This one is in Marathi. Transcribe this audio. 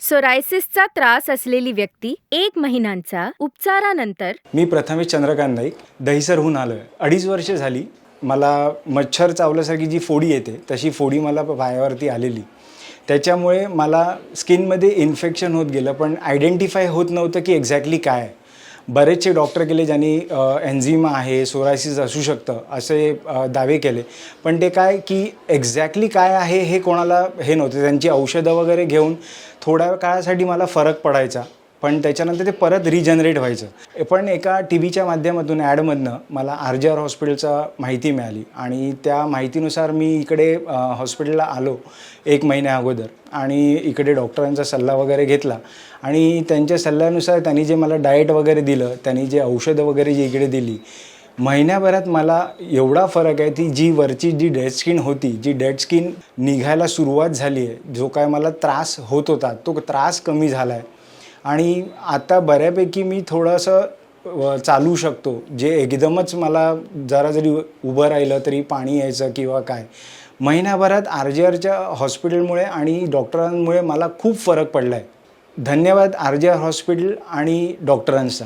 सोरायसिसचा त्रास असलेली व्यक्ती 1 महिन्यांचा उपचारानंतर. मी प्रथमेश चंद्रकांत नाईक दहिसरहून आलो आहे. 2.5 वर्ष झाली मला मच्छर चावल्यासारखी जी फोडी येते तशी फोडी मला पायावरती आलेली. त्याच्यामुळे मला स्किनमध्ये इन्फेक्शन होत गेलं, पण आयडेंटिफाय होत नव्हतं की एक्झॅक्टली काय आहे. बरेचसे डॉक्टर केले ज्यांनी एन्झिमा आहे, सोरायसिस असू शकतं असे दावे केले, पण ते काय की एक्झॅक्टली काय आहे हे कोणाला हे नव्हतं. त्यांची औषधं वगैरे घेऊन थोड्या काळासाठी मला फरक पडायचा, पण त्याच्यानंतर ते परत रिजनरेट व्हायचं. पण एका टी व्हीच्या माध्यमातून ॲडमधनं मला RJR हॉस्पिटलचा माहिती मिळाली आणि त्या माहितीनुसार मी इकडे हॉस्पिटलला आलो 1 महिन्या अगोदर आणि इकडे डॉक्टरांचा सल्ला वगैरे घेतला आणि त्यांच्या सल्ल्यानुसार त्यांनी जे मला डाएट वगैरे दिलं, त्यांनी जे औषधं वगैरे जी इकडे दिली, महिन्याभरात मला एवढा फरक आहे. ती जी वरची जी डेड स्किन होती, जी डेड स्किन निघायला सुरुवात झाली आहे, जो काय मला त्रास होत होता तो त्रास कमी झाला आहे आणि आता बऱ्यापैकी मी थोडंसं चालू शकतो. जे एकदमच मला जरा जरी उभं राहिलं तरी पाणी यायचं किंवा काय, महिन्याभरात RJRच्या हॉस्पिटलमुळे आणि डॉक्टरांमुळे मला खूप फरक पडला आहे. धन्यवाद RJR हॉस्पिटल आणि डॉक्टरांचा.